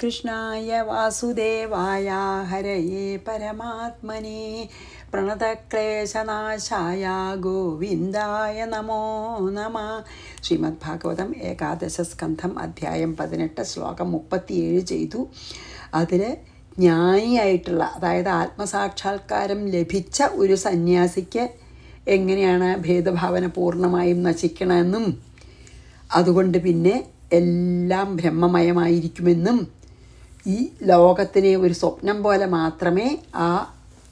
കൃഷ്ണായ വാസുദേവായ ഹരയേ പരമാത്മനേ പ്രണതക്ലേശനാശായ ഗോവിന്ദായ നമോ നമഃ. ശ്രീമദ് ഭാഗവതം ഏകാദശസ്കന്ധം അധ്യായം 18 ശ്ലോകം 37 ചെയ്തു. അതിൽ ജ്ഞാനിയായിട്ടുള്ള, അതായത് ആത്മസാക്ഷാത്കാരം ലഭിച്ച ഒരു സന്യാസിക്ക് എങ്ങനെയാണ് ഭേദഭാവന പൂർണ്ണമായും നശിക്കണമെന്നും അതുകൊണ്ട് പിന്നെ എല്ലാം ബ്രഹ്മമയമായിരിക്കുമെന്നും ഈ ലോകത്തിനെ ഒരു സ്വപ്നം പോലെ മാത്രമേ ആ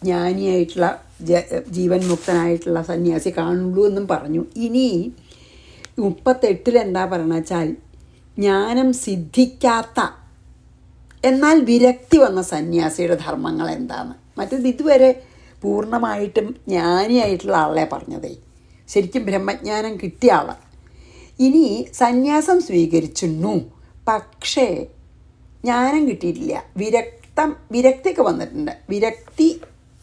ജ്ഞാനിയായിട്ടുള്ള ജീവൻ മുക്തനായിട്ടുള്ള സന്യാസി കാണുള്ളൂ എന്നും പറഞ്ഞു. ഇനി 38 എന്താ പറയണ വെച്ചാൽ, ജ്ഞാനം സിദ്ധിക്കാത്ത എന്നാൽ വിരക്തി വന്ന സന്യാസിയുടെ ധർമ്മങ്ങൾ എന്താണ്. മറ്റേത് ഇതുവരെ പൂർണ്ണമായിട്ടും ജ്ഞാനിയായിട്ടുള്ള ആളെ പറഞ്ഞതേ, ശരിക്കും ബ്രഹ്മജ്ഞാനം കിട്ടിയ ആള്. ഇനി സന്യാസം സ്വീകരിച്ചിരുന്നു, പക്ഷേ ജ്ഞാനം കിട്ടിയിട്ടില്ല, വിരക്തിയൊക്കെ വന്നിട്ടുണ്ട്. വിരക്തി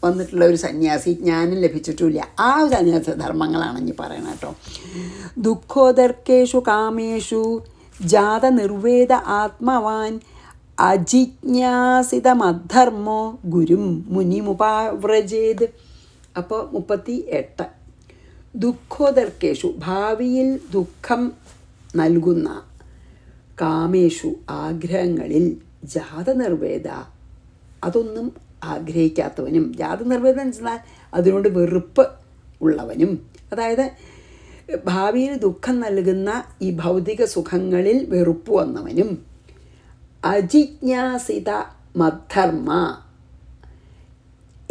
വന്നിട്ടുള്ള ഒരു സന്യാസി ജ്ഞാനം ലഭിച്ചിട്ടില്ല. ആ സന്യാസ ധർമ്മങ്ങളാണ് ഇനി പറയണം കേട്ടോ. ദുഃഖോദർക്കേഷു കാമേഷു ജാത നിർവേദ ആത്മവാൻ അജിജ്ഞാസിതമദ്ധർമ്മോ ഗുരും മുനിമുപാവ്രജേത്. അപ്പോൾ 38 ദുഃഖോദർക്കേഷു ഭാവിയിൽ ദുഃഖം നൽകുന്ന കാമേഷു ആഗ്രഹങ്ങളിൽ ജാതനിർവേദ അതൊന്നും ആഗ്രഹിക്കാത്തവനും, ജാതനിർവേദം എന്ന് വെച്ചാൽ അതിനോട് വെറുപ്പ് ഉള്ളവനും, അതായത് ഭാവിയിൽ ദുഃഖം നൽകുന്ന ഈ ഭൗതിക സുഖങ്ങളിൽ വെറുപ്പ് വന്നവനും, അജിജ്ഞാസിത മദ്ധർമ്മ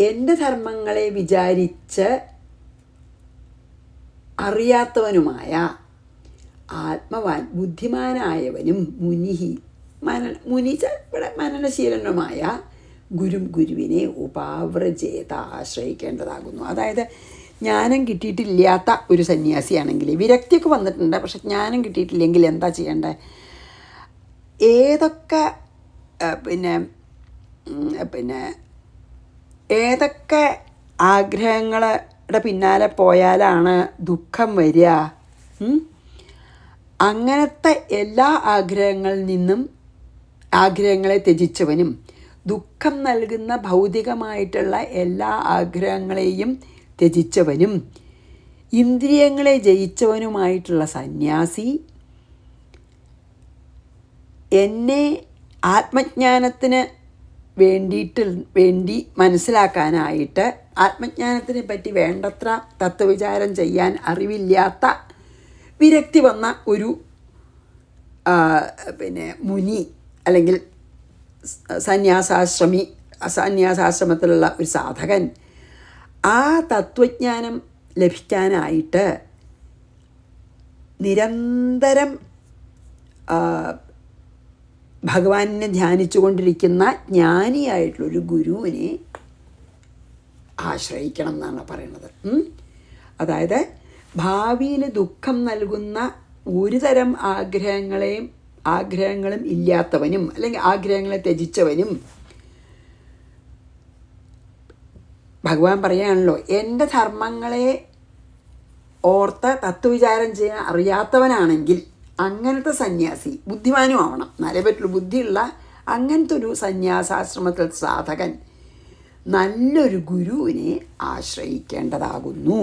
എൻ്റെ ധർമ്മങ്ങളെ വിചാരിച്ച് അറിയാത്തവനുമായ ആത്മവാൻ ബുദ്ധിമാനായവനും മുനിഹി മുനി ഇവിടെ മനനശീലനുമായ ഗുരുവിനെ ഉപാവ്രജേത ആശ്രയിക്കേണ്ടതാകുന്നു. അതായത് ജ്ഞാനം കിട്ടിയിട്ടില്ലാത്ത ഒരു സന്യാസിയാണെങ്കിൽ, വിരക്തിയൊക്കെ വന്നിട്ടുണ്ട് പക്ഷെ ജ്ഞാനം കിട്ടിയിട്ടില്ലെങ്കിൽ എന്താ ചെയ്യേണ്ടത്? ഏതൊക്കെ ആഗ്രഹങ്ങളുടെ പിന്നാലെ പോയാലാണ് ദുഃഖം വരിക? അങ്ങനത്തെ എല്ലാ ആഗ്രഹങ്ങളിൽ നിന്നും ആഗ്രഹങ്ങളെ ത്യജിച്ചവനും, ദുഃഖം നൽകുന്ന ഭൗതികമായിട്ടുള്ള എല്ലാ ആഗ്രഹങ്ങളെയും ത്യജിച്ചവനും, ഇന്ദ്രിയങ്ങളെ ജയിച്ചവനുമായിട്ടുള്ള സന്യാസി എന്നെ ആത്മജ്ഞാനത്തിന് വേണ്ടി മനസ്സിലാക്കാനായിട്ട്, ആത്മജ്ഞാനത്തിനെ പറ്റി വേണ്ടത്ര തത്വവിചാരം ചെയ്യാൻ അറിവില്ലാത്ത വിരക്തി വന്ന ഒരു മുനി അല്ലെങ്കിൽ സന്യാസാശ്രമത്തിലുള്ള ഒരു സാധകൻ ആ തത്വജ്ഞാനം ലഭിക്കാനായിട്ട് നിരന്തരം ഭഗവാനെ ധ്യാനിച്ചുകൊണ്ടിരിക്കുന്ന ജ്ഞാനിയായിട്ടുള്ളൊരു ഗുരുവിനെ ആശ്രയിക്കണം എന്നാണ് പറയുന്നത്. അതായത് ഭാവിയിൽ ദുഃഖം നൽകുന്ന ഒരു തരം ആഗ്രഹങ്ങളും ഇല്ലാത്തവനും, അല്ലെങ്കിൽ ആഗ്രഹങ്ങളെ ത്യജിച്ചവനും, ഭഗവാൻ പറയാണല്ലോ എൻ്റെ ധർമ്മങ്ങളെ ഓർത്ത് തത്വവിചാരം ചെയ്യാൻ അറിയാത്തവനാണെങ്കിൽ അങ്ങനത്തെ സന്യാസി, ബുദ്ധിമാനും ആവണം, എന്നാലേ പറ്റുള്ളൂ, ബുദ്ധിയുള്ള അങ്ങനത്തെ ഒരു സന്യാസാശ്രമത്തിൽ സാധകൻ നല്ലൊരു ഗുരുവിനെ ആശ്രയിക്കേണ്ടതാകുന്നു.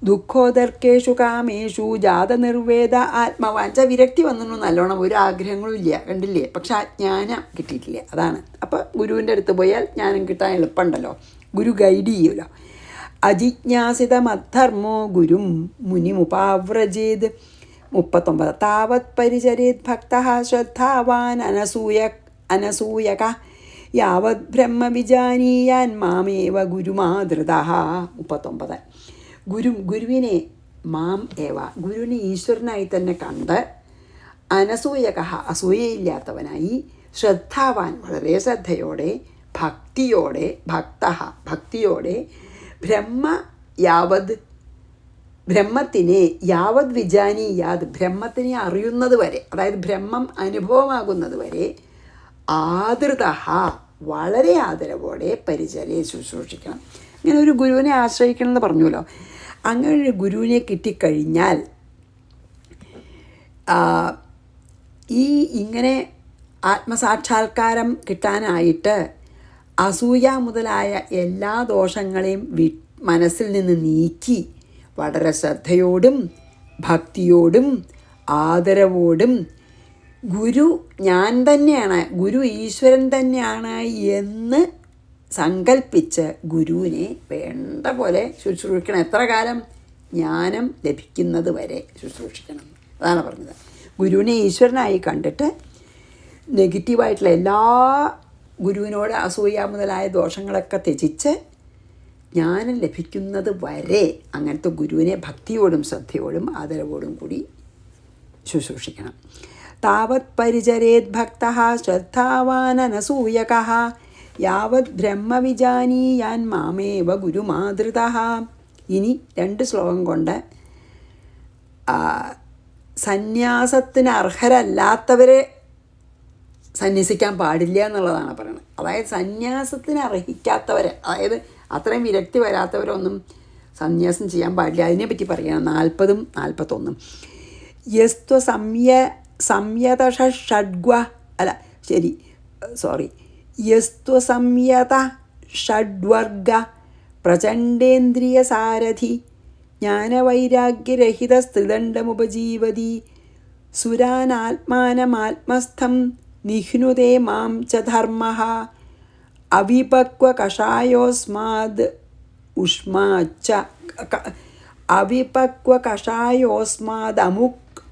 ദുഃഖോദർക്കേഷു കാമേഷു ജാതനിർവേദ ആത്മവാഞ്ച. വിരക്തി വന്നു, നല്ലോണം ഒരു ആഗ്രഹങ്ങളും ഇല്ല, കണ്ടില്ലേ, പക്ഷെ ആ ജ്ഞാനം കിട്ടിയിട്ടില്ല. അതാണ്. അപ്പോൾ ഗുരുവിൻ്റെ അടുത്ത് പോയാൽ ജ്ഞാനം കിട്ടാൻ എളുപ്പമുണ്ടല്ലോ, ഗുരു ഗൈഡ് ചെയ്യുമല്ലോ. അജിജ്ഞാസിതമദ്ധർമ്മോ ഗുരും മുനിമുപാവ്രജേത്. 39 താവത് പരിചരേത് ഭക്തഃ ശ്രദ്ധാവാൻ അനസൂയക യാവത് ബ്രഹ്മ വിജാനീയാൻ മാമേവ ഗുരുമാധൃതഃ. 39 ഗുരുവിനെ മാം ഏവ, ഗുരുവിനെ ഈശ്വരനായി തന്നെ കണ്ട്, അനസൂയക അസൂയയില്ലാത്തവനായി, ശ്രദ്ധാവാൻ വളരെ ശ്രദ്ധയോടെ, ഭക്തിയോടെ ബ്രഹ്മത്തിനെ യാവത് വിജാനീയാത് ബ്രഹ്മത്തിനെ അറിയുന്നത് വരെ, അതായത് ബ്രഹ്മം അനുഭവമാകുന്നത് വരെ, ആദൃതഃ വളരെ ആദരവോടെ പരിചര്യ ശുശ്രൂഷിക്കണം. ഇങ്ങനെ ഒരു ഗുരുവിനെ ആശ്രയിക്കണം എന്ന് പറഞ്ഞല്ലോ. അങ്ങനെ ഒരു ഗുരുവിനെ കിട്ടിക്കഴിഞ്ഞാൽ ഇങ്ങനെ ആത്മസാക്ഷാത്കാരം കിട്ടാനായിട്ട് അസൂയ മുതലായ എല്ലാ ദോഷങ്ങളെയും മനസ്സിൽ നിന്ന് നീക്കി വളരെ ശ്രദ്ധയോടും ഭക്തിയോടും ആദരവോടും ഗുരു ഞാൻ തന്നെയാണ്, ഗുരു ഈശ്വരൻ തന്നെയാണ് എന്ന് സങ്കൽപ്പിച്ച് ഗുരുവിനെ വേണ്ട പോലെ ശുശ്രൂഷിക്കണം. എത്ര കാലം? ജ്ഞാനം ലഭിക്കുന്നത് വരെ ശുശ്രൂഷിക്കണം. അതാണ് പറഞ്ഞത്. ഗുരുവിനെ ഈശ്വരനായി കണ്ടിട്ട് നെഗറ്റീവായിട്ടുള്ള എല്ലാ ഗുരുവിനോട് അസൂയ മുതലായ ദോഷങ്ങളൊക്കെ ത്യജിച്ച് ജ്ഞാനം ലഭിക്കുന്നത് വരെ അങ്ങനത്തെ ഗുരുവിനെ ഭക്തിയോടും ശ്രദ്ധയോടും ആദരവോടും കൂടി ശുശ്രൂഷിക്കണം. താവത് പരിചരേത് ഭക്തഃ ശ്രദ്ധാവാനനസൂയകഃ യാവത് ബ്രഹ്മവിജാനീയാൻ മാമേവ ഗുരുമാതൃതഃ. ഇനി 2 ശ്ലോകം കൊണ്ട് സന്യാസത്തിന് അർഹരല്ലാത്തവരെ സന്യസിക്കാൻ പാടില്ല എന്നുള്ളതാണ് പറയുന്നത്. അതായത് സന്യാസത്തിന് അർഹിക്കാത്തവരെ, അതായത് അത്രയും വിരക്തി വരാത്തവരൊന്നും സന്യാസം ചെയ്യാൻ പാടില്ല. അതിനെപ്പറ്റി പറയുകയാണ് 40ഉം 41ഉം. യസ്ത്വ യസ്ത്വ സംയത ഷഡ്വർഗ പ്രചണ്ഡേന്ദ്രിയ സാരഥി ജ്ഞാനവൈരാഗ്യരഹിത സ്ത്രിദണ്ഡമുപജീവതി സുരാനാത്മാനമാത്മസ്ഥം നിഹ്നുതേ മാം ച ധർമ്മഃ അവിപക്വകഷായോസ്മാദ്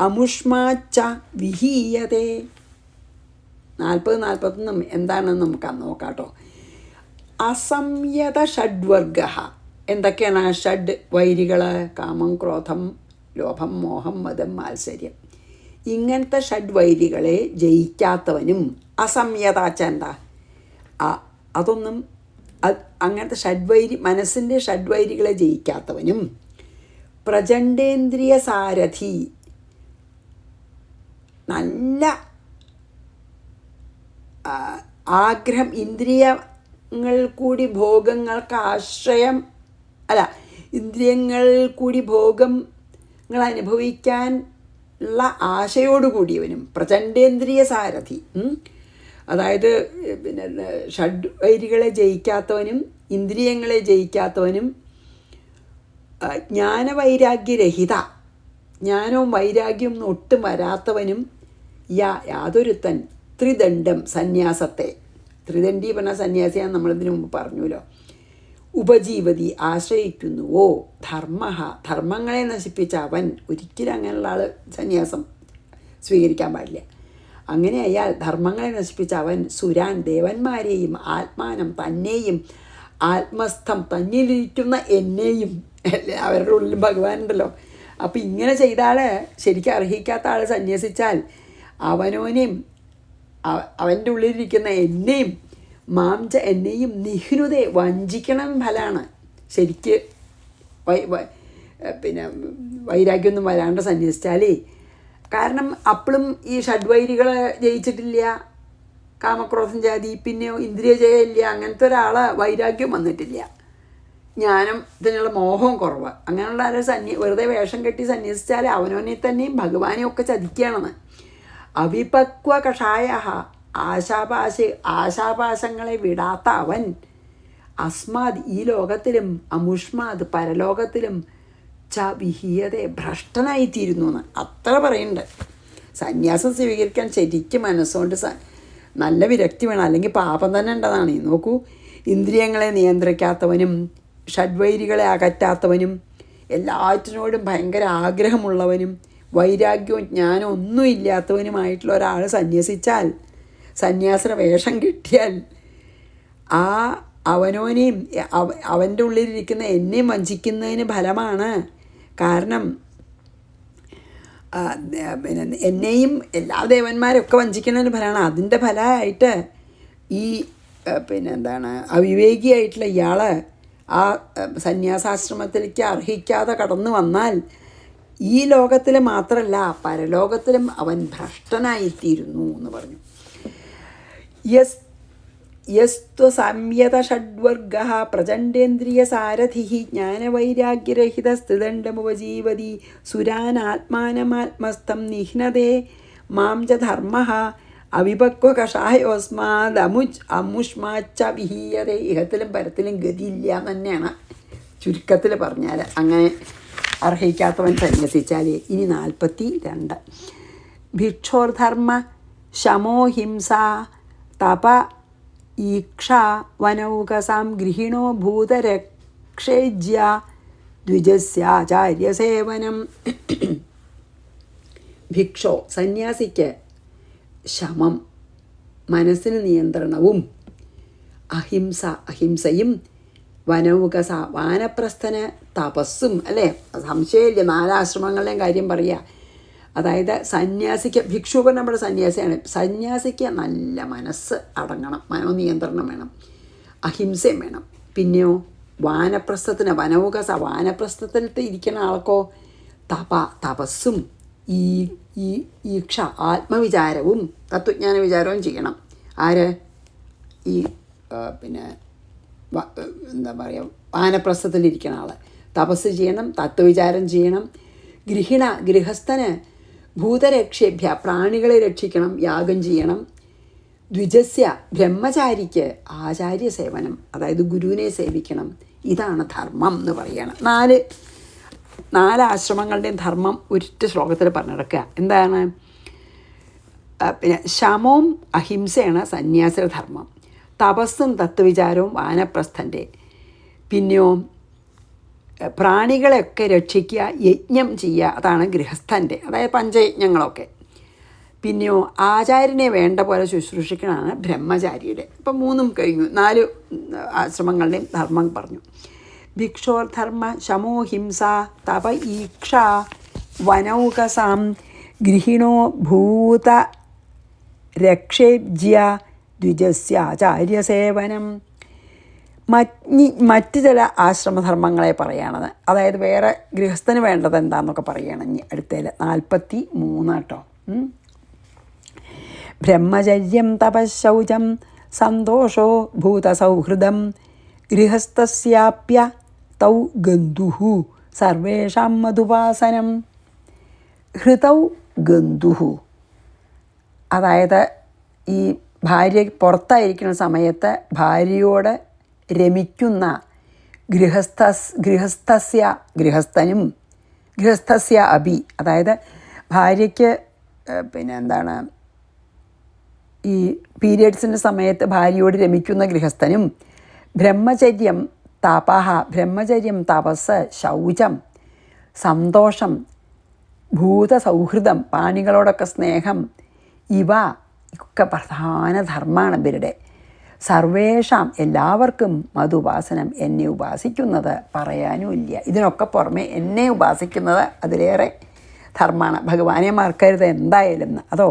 അമുഷ്മാച്ച വിഹീയതേ. 40-41 എന്താണെന്ന് നമുക്ക് നോക്കാം കേട്ടോ. അസംയത ഷഡ്വർഗ. എന്തൊക്കെയാണ് ഷഡ് വൈരികൾ? കാമം, ക്രോധം, ലോഭം, മോഹം, മദം, മാത്സര്യം. ഇങ്ങനത്തെ ഷഡ്വൈരികളെ ജയിക്കാത്തവനും, അസംയതാച്ച എന്താ അതൊന്നും അങ്ങനത്തെ മനസ്സിൻ്റെ ഷഡ്വൈരികളെ ജയിക്കാത്തവനും, പ്രചണ്ഡേന്ദ്രിയ സാരഥി, നല്ല ആഗ്രഹം, ഇന്ദ്രിയങ്ങൾ കൂടി ഭോഗങ്ങൾക്ക് ആശ്രയം ഇന്ദ്രിയങ്ങൾ കൂടി ഭോഗങ്ങൾ അനുഭവിക്കാൻ ഉള്ള ആശയോടുകൂടിയവനും, പ്രചണ്ഡേന്ദ്രിയ സാരഥി. അതായത് ഷഡ്വൈരികളെ ജയിക്കാത്തവനും ഇന്ദ്രിയങ്ങളെ ജയിക്കാത്തവനും ജ്ഞാനവൈരാഗ്യരഹിത, ജ്ഞാനവും വൈരാഗ്യവും ഒട്ടും വരാത്തവനും യാതൊരുത്തൻ ത്രിദണ്ഡം, സന്യാസത്തെ, ത്രിദണ്ഡി പറഞ്ഞ സന്യാസിയാന്ന് നമ്മളിതിനു മുമ്പ് പറഞ്ഞുല്ലോ, ഉപജീവതി ആശ്രയിക്കുന്നുവോ, ധർമ്മങ്ങളെ നശിപ്പിച്ച അവൻ. ഒരിക്കലും അങ്ങനെയുള്ള ആൾ സന്യാസം സ്വീകരിക്കാൻ പാടില്ല. അങ്ങനെ അയാൾ ധർമ്മങ്ങളെ നശിപ്പിച്ച അവൻ സുരാൻ, ദേവന്മാരെയും ആത്മാനം, തന്നെയും ആത്മസ്ഥം, തന്നിലിരിക്കുന്ന എന്നെയും, അവരുടെ ഉള്ളിൽ ഭഗവാനുണ്ടല്ലോ. അപ്പം ഇങ്ങനെ ചെയ്ത ആൾ, ശരിക്കും അർഹിക്കാത്ത ആൾ സന്യസിച്ചാൽ അവനോനെയും അവൻ്റെ ഉള്ളിലിരിക്കുന്ന എന്നെയും മാംച എന്നെയും നിഹ്നുതേ വഞ്ചിക്കണം ഫലമാണ്. ശരിക്ക് വൈരാഗ്യമൊന്നും വരാണ്ട് സന്യസിച്ചാലേ. കാരണം അപ്പോഴും ഈ ഷഡ്വൈരികളെ ജയിച്ചിട്ടില്ല, കാമക്രോധം ജാതി, പിന്നെ ഇന്ദ്രിയ ജയമില്ല, അങ്ങനത്തെ ഒരാളെ വൈരാഗ്യം വന്നിട്ടില്ല, ജ്ഞാനം ഇതിനുള്ള മോഹവും കുറവ്. അങ്ങനെയുള്ള ആരെ വെറുതെ വേഷം കെട്ടി സന്യസിച്ചാൽ അവനവനെ തന്നെയും ഭഗവാനെയും ഒക്കെ ചതിക്കുകയാണെന്ന്. അവിപക്വ കഷായ, ആശാപാശങ്ങളെ വിടാത്ത അവൻ അസ്മാത്, ഈ ലോകത്തിലും അമുഷ്മാത്, പരലോകത്തിലും ച വിഹീയതേ, ഭ്രഷ്ടനായിത്തീരുന്നു എന്ന് അത്ര പറയുന്നുണ്ട്. സന്യാസം സ്വീകരിക്കാൻ ശരിക്കും മനസ്സുകൊണ്ട് നല്ല വിരക്തി വേണം, അല്ലെങ്കിൽ പാപം തന്നെ ഉണ്ടതാണ്. നോക്കൂ, ഇന്ദ്രിയങ്ങളെ നിയന്ത്രിക്കാത്തവനും ഷഡ്വൈരികളെ അകറ്റാത്തവനും എല്ലാറ്റിനോടും ഭയങ്കര ആഗ്രഹമുള്ളവനും വൈരാഗ്യവും ജ്ഞാനവും ഒന്നും ഇല്ലാത്തവനുമായിട്ടുള്ള ഒരാൾ സന്യസിച്ചാൽ, സന്യാസന വേഷം കിട്ടിയാൽ, അവനോനെയും അവൻ്റെ ഉള്ളിലിരിക്കുന്ന എന്നെയും വഞ്ചിക്കുന്നതിന് ഫലമാണ്. കാരണം എന്നെയും എല്ലാ ദേവന്മാരൊക്കെ വഞ്ചിക്കുന്നതിന് ഫലമാണ്. അതിൻ്റെ ഫലമായിട്ട് ഈ അവിവേകിയായിട്ടുള്ള ഇയാൾ ആ സന്യാസാശ്രമത്തിലേക്ക് അർഹിക്കാതെ കടന്നു വന്നാൽ ഈ ലോകത്തിൽ മാത്രമല്ല പരലോകത്തിലും അവൻ ഭ്രഷ്ടനായിത്തീരുന്നു എന്ന് പറഞ്ഞു. യസ്ത്വ സംയത ഷഡ്വർഗ പ്രചണ്ഡേന്ദ്രിയ സാരഥി ജ്ഞാനവൈരാഗ്യരഹിത സ്ത്രിദണ്ഡമുപജീവതി സുരാനാത്മാനമാത്മസ്ഥം നിഹ്നതേ മാം ച ധർമ്മഃ അവിപക്വ കഷായോസ്മാത് അമുഷ്മാച്ച വിഹീയത. ഇഹത്തിലും പരത്തിലും ഗതിയില്ല എന്ന് തന്നെയാണ് ചുരുക്കത്തിൽ പറഞ്ഞാൽ. അങ്ങനെ അർഹിക്കാത്തവൻ സന്യസിച്ചാൽ. ഇനി 42. ഭിക്ഷോർധർമ്മ ശമോഹിംസ തപ ഈക്ഷ വനൗകസാം ഗൃഹിണോ ഭൂതരക്ഷേജ്യ ദ്വിജസ്യാചാര്യസേവനം. ഭിക്ഷോ സന്യാസിക്ക് ശമം മനസ്സിന് നിയന്ത്രണവും, അഹിംസ അഹിംസയും, വനൗകസ വാനപ്രസ്ഥന് തപസ്സും. അല്ലേ, സംശയമില്ല. 4 ആശ്രമങ്ങളുടെയും കാര്യം പറയുക. അതായത് സന്യാസിക്ക്, ഭിക്ഷു നമ്മുടെ സന്യാസിയാണ്. സന്യാസിക്ക് നല്ല മനസ്സ് അടങ്ങണം, മനോനിയന്ത്രണം വേണം, അഹിംസയും വേണം. പിന്നെയോ വാനപ്രസ്ഥത്തിന് വനൗകസ വാനപ്രസ്ഥത്തിൽ ഇരിക്കുന്ന ആൾക്കോ തപസ്സും ഈക്ഷ ആത്മവിചാരവും തത്വജ്ഞാന വിചാരവും ചെയ്യണം. ആര്? ഈ എന്താ പറയുക, വാനപ്രസ്ഥത്തിലിരിക്കുന്ന ആൾ തപസ് ചെയ്യണം, തത്വവിചാരം ചെയ്യണം. ഗൃഹസ്ഥന് ഭൂതരക്ഷേഭ്യ പ്രാണികളെ രക്ഷിക്കണം, യാഗം ചെയ്യണം. ദ്വിജസ്യ ബ്രഹ്മചാരിക്ക് ആചാര്യസേവനം, അതായത് ഗുരുവിനെ സേവിക്കണം. ഇതാണ് ധർമ്മം എന്ന് പറയുകയാണ്. 4 ആശ്രമങ്ങളുടെയും ധർമ്മം ഒരിറ്റ ശ്ലോകത്തിൽ പറഞ്ഞെടുക്കുക. എന്താണ്? ശമവും അഹിംസയാണ് സന്യാസിയുടെ ധർമ്മം. തപസ്സും തത്വവിചാരവും വാനപ്രസ്ഥൻ്റെ. പിന്നെയോ പ്രാണികളെയൊക്കെ രക്ഷിക്കുക, യജ്ഞം ചെയ്യുക, അതാണ് ഗൃഹസ്ഥൻ്റെ, അതായത് പഞ്ചയജ്ഞങ്ങളൊക്കെ. പിന്നെയോ ആചാര്യനെ വേണ്ട പോലെ ശുശ്രൂഷിക്കണമാണ് ബ്രഹ്മചാരിയുടെ. ഇപ്പം 3 കഴിഞ്ഞു. 4 ആശ്രമങ്ങളുടെയും ധർമ്മം പറഞ്ഞു. ഭിക്ഷോർധർമ്മ ശമോഹിംസ തപ ഈക്ഷ വനൗകസാം ഗൃഹിണോ ഭൂത രക്ഷേജ്യ ദ്വിജസ്യാചാര്യസേവനം. മറ്റ് ചില ആശ്രമധർമ്മങ്ങളെ പറയുകയാണത്. അതായത് വേറെ ഗൃഹസ്ഥന് വേണ്ടത് എന്താണെന്നൊക്കെ പറയുകയാണ് ഇനി അടുത്തതിൽ 43 കേട്ടോ. ബ്രഹ്മചര്യം തപശൗചം സന്തോഷോ ഭൂതസൗഹൃദം ഗൃഹസ്ഥസ്യാപ്യ തൗ ഗന്ധുഃ സർവേഷാം മധുപാസനം. ഹൃതൗ ഗന്ധുഃ, അതായത് ഈ ഭാര്യ പുറത്തായിരിക്കുന്ന സമയത്ത് ഭാര്യയോട് രമിക്കുന്ന ഗൃഹസ്ഥനും ഗൃഹസ്ഥസ്യ അഭി, അതായത് ഭാര്യയ്ക്ക് ഈ പീരിയഡ്സിൻ്റെ സമയത്ത് ഭാര്യയോട് രമിക്കുന്ന ഗൃഹസ്ഥനും. ബ്രഹ്മചര്യം തപഃ, ബ്രഹ്മചര്യം തപസ്, ശൗചം സന്തോഷം, ഭൂതസൗഹൃദം പ്രാണികളോടൊക്കെ സ്നേഹം, ഇവ ഒക്കെ പ്രധാന ധർമ്മമാണ് ഇവരുടെ. സർവേഷാം എല്ലാവർക്കും മധുപാസനം, എന്നെ ഉപാസിക്കുന്നത് പറയാനുമില്ല. ഇതിനൊക്കെ പുറമെ എന്നെ ഉപാസിക്കുന്നത് അതിലേറെ ധർമ്മമാണ്. ഭഗവാനെ മറക്കരുത് എന്തായാലും. അതോ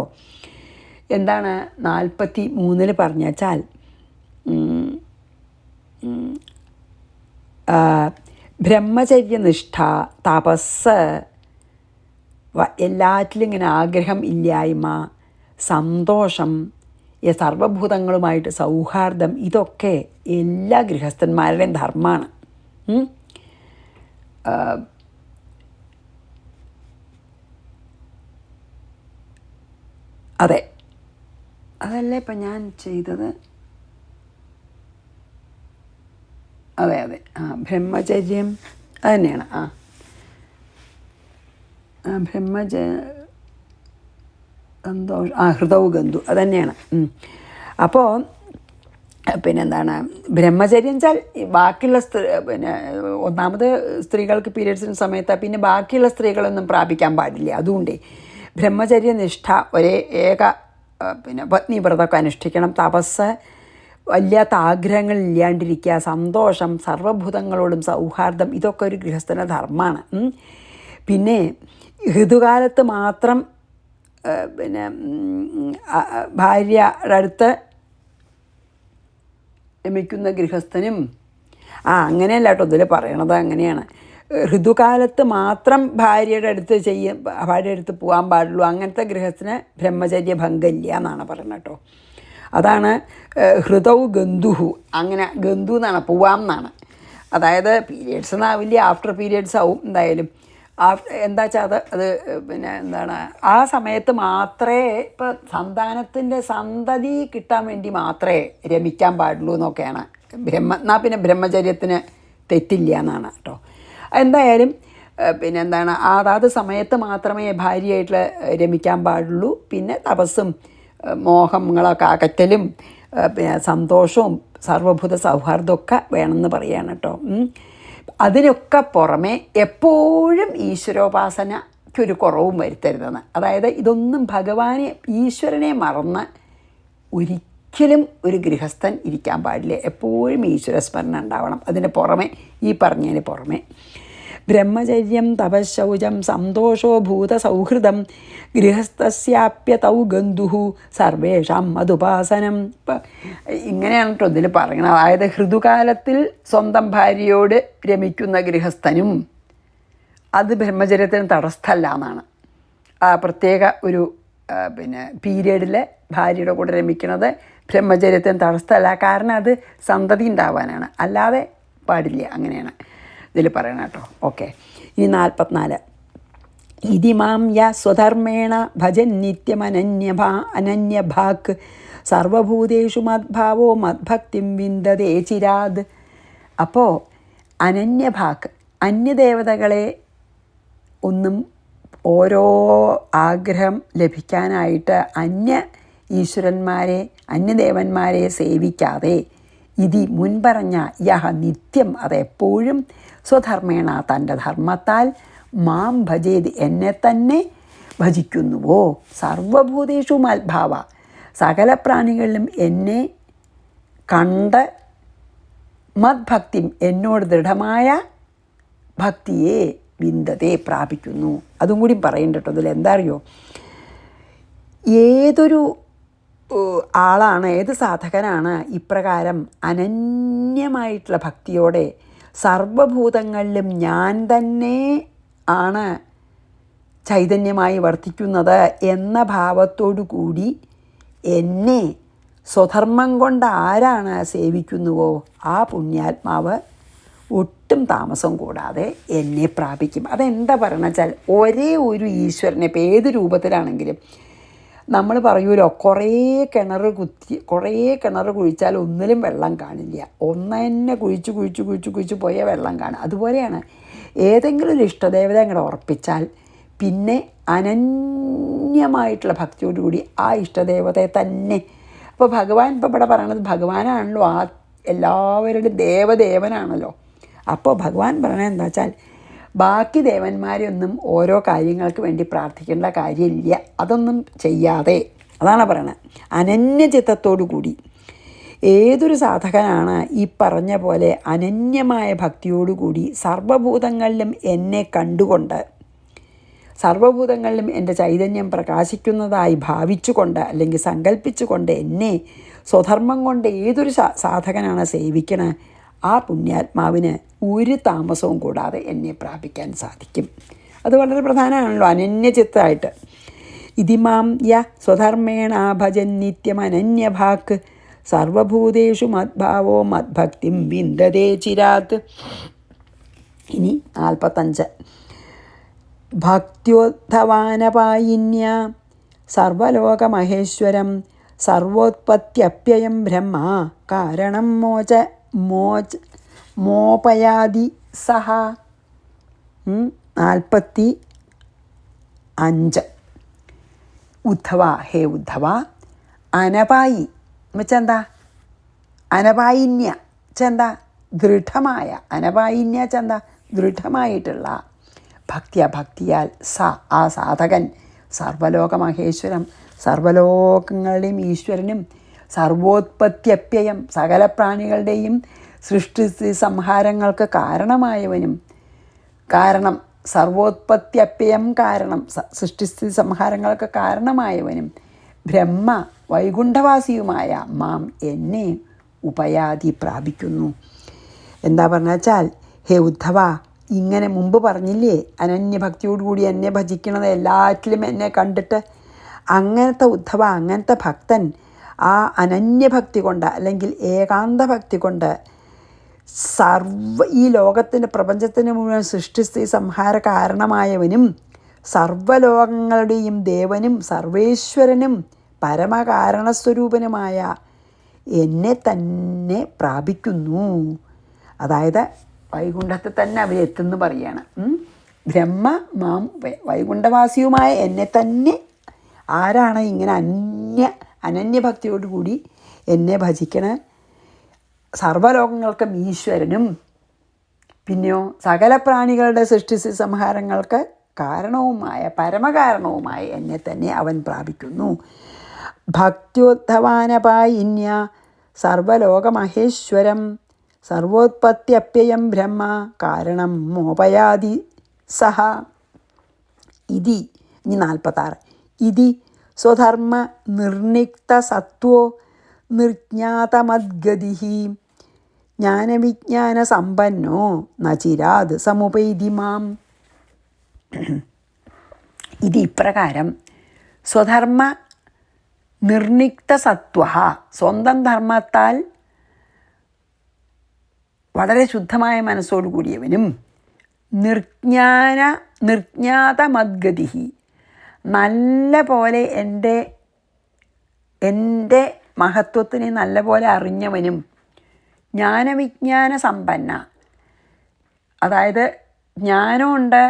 എന്താണ് 43 പറഞ്ഞു വെച്ചാൽ ബ്രഹ്മചര്യനിഷ്ഠ, തപസ്, എല്ലാറ്റിലും ഇങ്ങനെ ആഗ്രഹം ഇല്ലായ്മ, സന്തോഷം, സർവഭൂതങ്ങളുമായിട്ട് സൗഹാർദ്ദം, ഇതൊക്കെ എല്ലാ ഗൃഹസ്ഥന്മാരുടെയും ധർമ്മമാണ്. അതെ, അതല്ലേ ഇപ്പം ഞാൻ ചെയ്തത്. അതെ അതെ, ബ്രഹ്മചര്യം അത് തന്നെയാണ്. സന്തോഷം, ഹൃദവ് ഗന്ധു അത് തന്നെയാണ്. അപ്പോൾ പിന്നെന്താണ് ബ്രഹ്മചര്യം വെച്ചാൽ ബാക്കിയുള്ള ഒന്നാമത് സ്ത്രീകൾക്ക് പീരിയഡ്സിൻ്റെ സമയത്ത് പിന്നെ ബാക്കിയുള്ള സ്ത്രീകളൊന്നും പ്രാപിക്കാൻ പാടില്ല. അതുകൊണ്ടേ ബ്രഹ്മചര്യനിഷ്ഠ, ഒരേ ഏക പത്നിവ്രതമൊക്കെ അനുഷ്ഠിക്കണം. തപസ്, വല്ലാത്ത ആഗ്രഹങ്ങൾ ഇല്ലാണ്ടിരിക്കുക, സന്തോഷം, സർവഭൂതങ്ങളോടും സൗഹാർദ്ദം, ഇതൊക്കെ ഒരു ഗൃഹസ്ഥന ധർമ്മമാണ്. പിന്നെ ഋതുകാലത്ത് മാത്രം ഭാര്യയുടെ അടുത്ത് രമിക്കുന്ന ഗൃഹസ്ഥനും അങ്ങനെയല്ല കേട്ടോ ഇതിൽ പറയണത്. അങ്ങനെയാണ്, ഋതുകാലത്ത് മാത്രം ഭാര്യയുടെ അടുത്ത് പോകാൻ പാടുള്ളൂ. അങ്ങനത്തെ ഗൃഹസ്ഥന് ബ്രഹ്മചര്യ ഭംഗമില്ല എന്നാണ് പറയുന്നത് കേട്ടോ. അതാണ് ഹൃദൗ ഗന്ധുഹു, അങ്ങനെ ഗന്ധു എന്നാണ്, പോവാം എന്നാണ്. അതായത് പീരിയഡ്സ് എന്നാവില്ല, ആഫ്റ്റർ പീരിയഡ്സ് ആവും എന്തായാലും. ആ എന്താ വെച്ചാൽ അത് പിന്നെ എന്താണ്, ആ സമയത്ത് മാത്രമേ ഇപ്പോൾ സന്താനത്തിൻ്റെ സന്തതി കിട്ടാൻ വേണ്ടി മാത്രമേ രമിക്കാൻ പാടുള്ളൂ എന്നൊക്കെയാണ് എന്നാൽ പിന്നെ ബ്രഹ്മചര്യത്തിന് തെറ്റില്ല എന്നാണ് കേട്ടോ. എന്തായാലും പിന്നെ എന്താണ്, അതാത് സമയത്ത് മാത്രമേ ഭാര്യയായിട്ട് രമിക്കാൻ പാടുള്ളൂ. പിന്നെ തപസ്സും മോഹങ്ങളൊക്കെ അകറ്റലും പിന്നെ സന്തോഷവും സർവഭൂത സൗഹാർദ്ദമൊക്കെ വേണമെന്ന് പറയുകയാണ് കേട്ടോ. അതിനൊക്കെ പുറമെ എപ്പോഴും ഈശ്വരോപാസനയ്ക്കൊരു കുറവും വരുത്തരുതെന്ന്. അതായത് ഇതൊന്നും ഭഗവാനെ ഈശ്വരനെ മറന്ന് ഒരിക്കലും ഒരു ഗൃഹസ്ഥൻ ഇരിക്കാൻ പാടില്ല. എപ്പോഴും ഈശ്വരസ്മരണ ഉണ്ടാവണം. അതിന് പുറമെ, ഈ പറഞ്ഞതിന് പുറമെ ബ്രഹ്മചര്യം തപശൗചം സന്തോഷോ ഭൂതസൗഹൃദം ഗൃഹസ്ഥസ്യാപ്യതൗ ഗന്ധു സർവേഷാം മധുപാസനം. ഇപ്പം ഇങ്ങനെയാണ് കേട്ടോ ഇതിൽ പറയുന്നത്. അതായത് ഋതുകാലത്തിൽ സ്വന്തം ഭാര്യയോട് രമിക്കുന്ന ഗൃഹസ്ഥനും അത് ബ്രഹ്മചര്യത്തിന് തടസ്ഥല്ല എന്നാണ്. ആ പ്രത്യേക ഒരു പിന്നെ പീരീഡിൽ ഭാര്യയുടെ കൂടെ രമിക്കുന്നത് ബ്രഹ്മചര്യത്തിന് തടസ്ഥമല്ല. കാരണം അത് സന്തതി ഉണ്ടാവാനാണ്, അല്ലാതെ പാടില്ല. അങ്ങനെയാണ് ഇതിൽ പറയണം കേട്ടോ. ഓക്കെ, ഇനി 44. ഇതിമാം യ സ്വധർമ്മേണ ഭജൻ അനന്യഭാക് സർവഭൂതേഷു മദ്ഭാവോ മദ്ഭക്തിം വിന്ദതേ ചിരാത്. അപ്പോൾ അനന്യഭാക്, അന്യദേവതകളെ ഒന്നും ഓരോ ആഗ്രഹം ലഭിക്കാനായിട്ട് അന്യദേവന്മാരെ സേവിക്കാതെ ഇതി മുൻപറഞ്ഞ യഹ നിത്യം, അതെപ്പോഴും സ്വധർമ്മേണ തൻ്റെ ധർമ്മത്താൽ മാം ഭജേത് എന്നെ തന്നെ ഭജിക്കുന്നുവോ സർവഭൂതേഷു മദ്ഭാവ സകല പ്രാണികളിലും എന്നെ കണ്ട് മദ്ഭക്തി എന്നോട് ദൃഢമായ ഭക്തിയെ വിന്ദത്തെ പ്രാപിക്കുന്നു. അതും കൂടി പറയണ്ട കേട്ടോ. അതിൽ എന്താ അറിയോ, ഏതൊരു ആളാണ്, ഏത് സാധകനാണ് ഇപ്രകാരം അനന്യമായിട്ടുള്ള ഭക്തിയോടെ സർവഭൂതങ്ങളിലും ഞാൻ തന്നെ ആണ് ചൈതന്യമായി വർത്തിക്കുന്നത് എന്ന ഭാവത്തോടു കൂടി എന്നെ സ്വധർമ്മം കൊണ്ട് ആരാണ് സേവിക്കുന്നുവോ ആ പുണ്യാത്മാവ് ഒട്ടും താമസം കൂടാതെ എന്നെ പ്രാപിക്കും. അതെന്താ പറയണ വെച്ചാൽ, ഒരേ ഒരു ഈശ്വരനെ ഇപ്പോൾ ഏത് രൂപത്തിലാണെങ്കിലും നമ്മൾ പറയൂലോ, കുറേ കിണർ കുഴിച്ചാൽ ഒന്നിലും വെള്ളം കാണില്ല, ഒന്ന് തന്നെ കുഴിച്ച് പോയാൽ വെള്ളം കാണും. അതുപോലെയാണ് ഏതെങ്കിലും ഒരു ഇഷ്ടദേവത അങ്ങോട്ട് ഉറപ്പിച്ചാൽ പിന്നെ അനന്യമായിട്ടുള്ള ഭക്തിയോടുകൂടി ആ ഇഷ്ടദേവതയെ തന്നെ. അപ്പോൾ ഭഗവാൻ, ഇപ്പോൾ ഇവിടെ പറയണത് ഭഗവാനാണല്ലോ, ആ എല്ലാവരുടെയും ദേവദേവനാണല്ലോ. അപ്പോൾ ഭഗവാൻ പറയണത് എന്താ വെച്ചാൽ, ബാക്കി ദേവന്മാരെയൊന്നും ഓരോ കാര്യങ്ങൾക്ക് വേണ്ടി പ്രാർത്ഥിക്കേണ്ട കാര്യമില്ല, അതൊന്നും ചെയ്യാതെ, അതാണ് പറയണത്. അനന്യചിത്തത്തോടു കൂടി ഏതൊരു സാധകനാണ് ഈ പറഞ്ഞ പോലെ അനന്യമായ ഭക്തിയോടുകൂടി സർവഭൂതങ്ങളിലും എന്നെ കണ്ടുകൊണ്ട് സർവഭൂതങ്ങളിലും എൻ്റെ ചൈതന്യം പ്രകാശിക്കുന്നതായി ഭാവിച്ചുകൊണ്ട് അല്ലെങ്കിൽ സങ്കല്പിച്ചുകൊണ്ട് എന്നെ സ്വധർമ്മം കൊണ്ട് ഏതൊരു സാധകനാണ് സേവിക്കണ ആ പുണ്യാത്മാവിന് ഒരു താമസവും കൂടാതെ എന്നെ പ്രാപിക്കാൻ സാധിക്കും. അത് വളരെ പ്രധാനമാണല്ലോ, അനന്യചിത്തമായിട്ട്. ഇതിമാം യ സ്വധർമ്മേണ ഭജൻ നിത്യം അനന്യഭാക് സർവഭൂതേഷു മദ്ഭാവോ മദ്ഭക്തിം വിന്ദതേ ചിരാത്. ഇനി 45. ഭക്ത്യോദ്ധവാനപായിന്യ സർവലോകമഹേശ്വരം സർവോത്പത്യപ്യയം ബ്രഹ്മ കാരണം മോപയാതി സഹ. 45. ഉദ്ധവ, ഹേ ഉദ്ധവ, അനപായി എന്നുവെച്ചാൽ എന്താ? അനപായിന്യ ചെന്താ ദൃഢമായ, അനപായിന്യ ചെന്താ ദൃഢമായിട്ടുള്ള ഭക്തിയാൽ ആ സാധകൻ സർവലോകമഹേശ്വരം, സർവലോകങ്ങളുടെയും ഈശ്വരനും സർവോത്പത്യപ്യയം സകല പ്രാണികളുടെയും സൃഷ്ടി സംഹാരങ്ങൾക്ക് കാരണമായവനും, കാരണം സർവോത്പത്യപ്യയം കാരണം സൃഷ്ടിസ്ഥിതി സംഹാരങ്ങൾക്ക് കാരണമായവനും ബ്രഹ്മ വൈകുണ്ഠവാസിയുമായ മാം എന്നെ ഉപയാതി പ്രാപിക്കുന്നു. എന്താ പറഞ്ഞ വെച്ചാൽ, ഹേ ഉദ്ധവ, ഇങ്ങനെ മുമ്പ് പറഞ്ഞില്ലേ അനന്യഭക്തിയോടുകൂടി എന്നെ ഭജിക്കണത്, എല്ലാറ്റിലും എന്നെ കണ്ടിട്ട്, അങ്ങനത്തെ ഉദ്ധവ, അങ്ങനത്തെ ഭക്തൻ ആ അനന്യഭക്തി കൊണ്ട് അല്ലെങ്കിൽ ഏകാന്ത ഭക്തി കൊണ്ട് ഈ ലോകത്തിൻ്റെ പ്രപഞ്ചത്തിന് മുഴുവൻ സൃഷ്ടിസ്ഥിതി സംഹാര കാരണമായവനും സർവ്വലോകങ്ങളുടെയും ദേവനും സർവേശ്വരനും പരമകാരണസ്വരൂപനുമായ എന്നെ തന്നെ പ്രാപിക്കുന്നു. അതായത് വൈകുണ്ഠത്തിൽ തന്നെ അവരെത്തുന്നു പറയാണ്. ബ്രഹ്മ മാം വൈകുണ്ഠവാസിയുമായ എന്നെ തന്നെ ആരാണ് ഇങ്ങനെ അനന്യഭക്തിയോടുകൂടി എന്നെ ഭജിക്കണ സർവ്വലോകങ്ങൾക്കും ഈശ്വരനും പിന്നെയോ സകല പ്രാണികളുടെ സൃഷ്ടി സംഹാരങ്ങൾക്ക് കാരണവുമായ പരമകാരണവുമായ എന്നെ തന്നെ അവൻ പ്രാപിക്കുന്നു. ഭക്ത്യോദ്ധവാനപായിന്യ സർവലോകമഹേശ്വരം സർവോത്പത്യപ്യയം ബ്രഹ്മ കാരണം മോപയാതി സഹ. ഇതി 46 ഇതി സ്വധർമ്മ നിർണിക്ത സത്വോ നിർജ്ഞാതമദ്ഗതി ജ്ഞാനവിജ്ഞാന സമ്പന്നോ നചിരാത് സമുപൈതി മാം. ഇത് ഇപ്രകാരം സ്വധർമ്മ നിർണിക്ത സത്വ സ്വന്തം ധർമ്മത്താൽ വളരെ ശുദ്ധമായ മനസ്സോടു കൂടിയവനും നിർജ്ഞാതമദ്ഗതി നല്ല പോലെ എൻ്റെ മഹത്വത്തിനെ നല്ല പോലെ അറിഞ്ഞവനും ജ്ഞാനവിജ്ഞാന സമ്പന്ന, അതായത് ജ്ഞാനമുണ്ട്,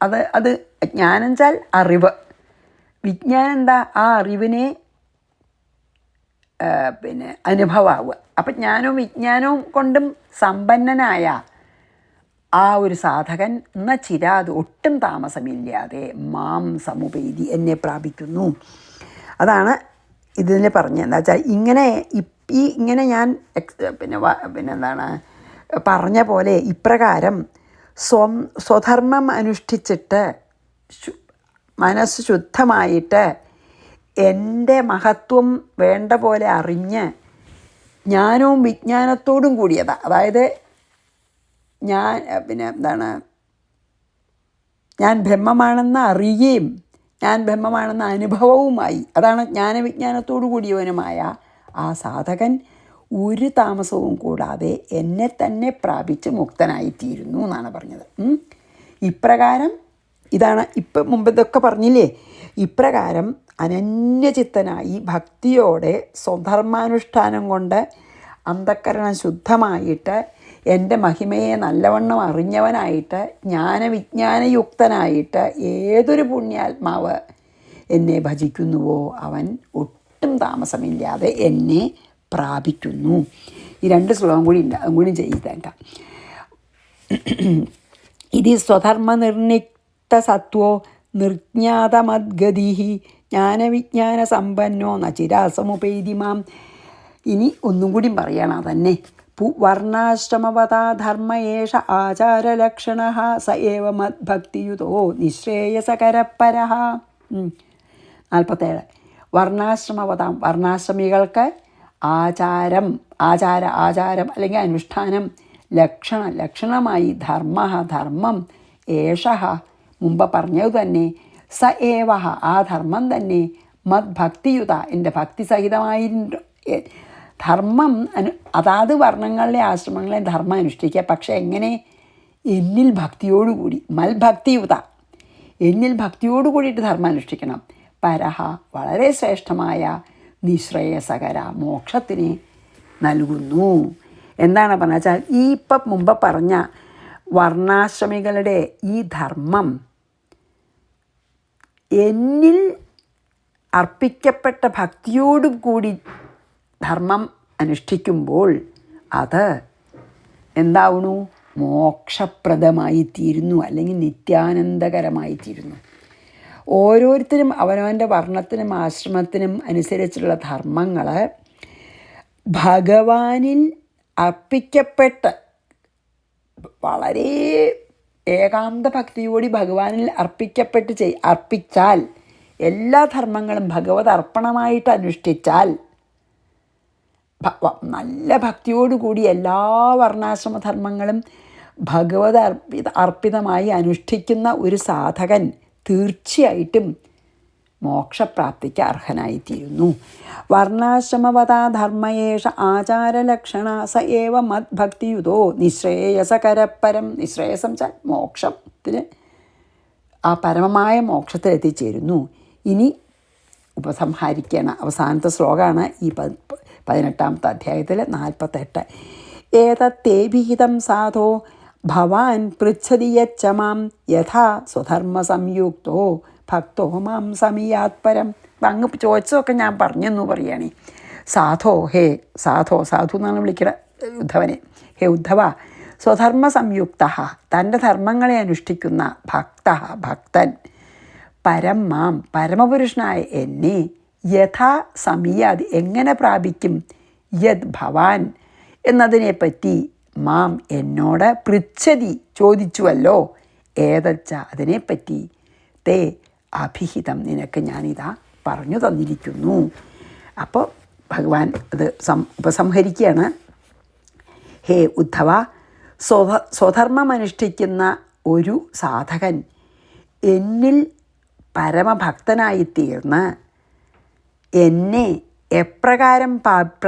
അത് ജ്ഞാനം വെച്ചാൽ അറിവ്, വിജ്ഞാനം എന്താ ആ അറിവിനെ അനുഭവമാവുക. അപ്പം ജ്ഞാനവും വിജ്ഞാനവും കൊണ്ടും സമ്പന്നനായ ആ ഒരു സാധകൻ ചിരാത് ഒട്ടും താമസമില്ലാതെ മാം സമുപൈതി എന്നെ പ്രാപിക്കുന്നു. അതാണ് ഇതിനെ പറഞ്ഞത്. എന്താ വെച്ചാൽ ഇങ്ങനെ ഞാൻ പിന്നെന്താണ് പറഞ്ഞ പോലെ ഇപ്രകാരം സ്വധർമ്മം അനുഷ്ഠിച്ചിട്ട് മനസ്സ് ശുദ്ധമായിട്ട് എൻ്റെ മഹത്വം വേണ്ട പോലെ അറിഞ്ഞ് ജ്ഞാനവും വിജ്ഞാനത്തോടും കൂടിയതാണ്. അതായത് ഞാൻ ബ്രഹ്മമാണെന്ന് അറിയുകയും ഞാൻ ബ്രഹ്മമാണെന്ന അനുഭവവുമായി, അതാണ് ജ്ഞാനവിജ്ഞാനത്തോടു കൂടിയവനുമായ ആ സാധകൻ ഒരു താമസവും കൂടാതെ എന്നെ തന്നെ പ്രാപിച്ച് മുക്തനായിത്തീരുന്നു എന്നാണ് പറഞ്ഞത്. ഇപ്രകാരം ഇതാണ് ഇപ്പം മുമ്പ് ഇതൊക്കെ പറഞ്ഞില്ലേ. ഇപ്രകാരം അനന്യചിത്തനായി ഭക്തിയോടെ സ്വധർമാനുഷ്ഠാനം കൊണ്ട് അന്ധക്കരണം ശുദ്ധമായിട്ട് എൻ്റെ മഹിമയെ നല്ലവണ്ണം അറിഞ്ഞവനായിട്ട് ജ്ഞാനവിജ്ഞാനയുക്തനായിട്ട് ഏതൊരു പുണ്യാത്മാവ് എന്നെ ഭജിക്കുന്നുവോ അവൻ ഒട്ടും താമസമില്ലാതെ എന്നെ പ്രാപിക്കുന്നു. ഈ 2 ശ്ലോകം കൂടി ഉണ്ട്, അതും കൂടി ചെയ്തേണ്ട. ഇത് സ്വധർമ്മ നിർണിക്ത സത്വോ നിർജ്ഞാതമദ്ഗതി ജ്ഞാനവിജ്ഞാന സമ്പന്നോ നചിരാസമുപൈതി മാം. ഇനി ഒന്നും കൂടി പറയണം അതന്നെ. വർണ്ണാശ്രമവതാ ധർമ്മ ഏഷ ആചാരലക്ഷണ സ ഏവ മദ്ഭക്തിയുതോ നിശ്രേയസകരപരഃ. 47 വർണ്ണാശ്രമവതാം വർണ്ണാശ്രമികൾക്ക് ആചാരം അല്ലെങ്കിൽ അനുഷ്ഠാനം ലക്ഷണമായി ധർമ്മം ഏഷ മുമ്പ് പറഞ്ഞത് തന്നെ സ ഏവ ആ ധർമ്മം തന്നെ മദ്ഭക്തിയുത എൻ്റെ ഭക്തി സഹിതമായി ധർമ്മം അതാത് വർണ്ണങ്ങളിലെ ആശ്രമങ്ങളെ ധർമ്മം അനുഷ്ഠിക്കുക. പക്ഷേ എങ്ങനെ? എന്നിൽ ഭക്തിയോടുകൂടി മൽഭക്തിയുത എന്നിൽ ഭക്തിയോടു കൂടിയിട്ട് ധർമ്മം അനുഷ്ഠിക്കണം. പരഹ വളരെ ശ്രേഷ്ഠമായ നിശ്രേയസകര മോക്ഷത്തിനെ നൽകുന്നു. എന്താണ് പറഞ്ഞ വെച്ചാൽ ഈ ഇപ്പം മുമ്പ് പറഞ്ഞ വർണ്ണാശ്രമികളുടെ ഈ ധർമ്മം എന്നിൽ അർപ്പിക്കപ്പെട്ട ഭക്തിയോടും കൂടി ധർമ്മം അനുഷ്ഠിക്കുമ്പോൾ അത് എന്താവുന്നു? മോക്ഷപ്രദമായിത്തീരുന്നു, അല്ലെങ്കിൽ നിത്യാനന്ദകരമായിത്തീരുന്നു. ഓരോരുത്തരും അവനവൻ്റെ വർണ്ണത്തിനും ആശ്രമത്തിനും അനുസരിച്ചുള്ള ധർമ്മങ്ങൾ ഭഗവാനിൽ അർപ്പിക്കപ്പെട്ട് വളരെ ഏകാന്ത ഭക്തിയോടി ഭഗവാനിൽ അർപ്പിച്ചാൽ എല്ലാ ധർമ്മങ്ങളും ഭഗവത് അർപ്പണമായിട്ട് അനുഷ്ഠിച്ചാൽ നല്ല ഭക്തിയോടുകൂടി എല്ലാ വർണ്ണാശ്രമധർമ്മങ്ങളും ഭഗവത് അർപ്പിതമായി അനുഷ്ഠിക്കുന്ന ഒരു സാധകൻ തീർച്ചയായിട്ടും മോക്ഷപ്രാപ്തിക്ക് അർഹനായിത്തീരുന്നു. വർണ്ണാശ്രമവതാ ധർമ്മയേഷ ആചാരലക്ഷണ സ ഏവ മദ്ഭക്തിയുതോ നിശ്രേയസകരപ്പരം. നിശ്രേയസം വെച്ചാൽ മോക്ഷത്തിന്, ആ പരമമായ മോക്ഷത്തിൽ എത്തിച്ചേരുന്നു. ഇനി ഉപസംഹരിക്കുകയാണ്. അവസാനത്തെ ശ്ലോകമാണ് ഈ 18ാമത്തെ അധ്യായത്തിൽ 48. ഏതത്തേഭിഹിതം സാധോ ഭവാൻ പൃച്ഛതി യച്ച മാം യഥാ സ്വധർമ്മ സംയുക്തോ ഭക്തോ മാം സമീയാത്പരം. അങ്ങ് ചോദിച്ചതൊക്കെ ഞാൻ പറഞ്ഞെന്നു പറയുകയാണ്. സാധോ, ഹേ സാധോ, സാധു എന്നാണ് വിളിക്കുന്നത് ഉദ്ധവനെ. ഹേ ഉദ്ധവ, സ്വധർമ്മ സംയുക്ത, തൻ്റെ ധർമ്മങ്ങളെ അനുഷ്ഠിക്കുന്ന ഭക്ത, ഭക്തൻ, പരം മാം, പരമപുരുഷനായ എന്നെ, യഥാ സമീയാതി, എങ്ങനെ പ്രാപിക്കും, യത് ഭവാൻ എന്നതിനെപ്പറ്റി, മാം എന്നോട്, പൃച്ഛതി ചോദിച്ചുവല്ലോ, ഏതച്ച അതിനെപ്പറ്റി, തേ അഭിഹിതം നിനക്ക് ഞാനിതാ പറഞ്ഞു തന്നിരിക്കുന്നു. അപ്പോൾ ഭഗവാൻ അത് ഉപസംഹരിക്കുകയാണ്. ഹേ ഉദ്ധവ, സ്വധർമ്മമനുഷ്ഠിക്കുന്ന ഒരു സാധകൻ എന്നിൽ പരമഭക്തനായിത്തീർന്ന് എന്നെ എപ്രകാരം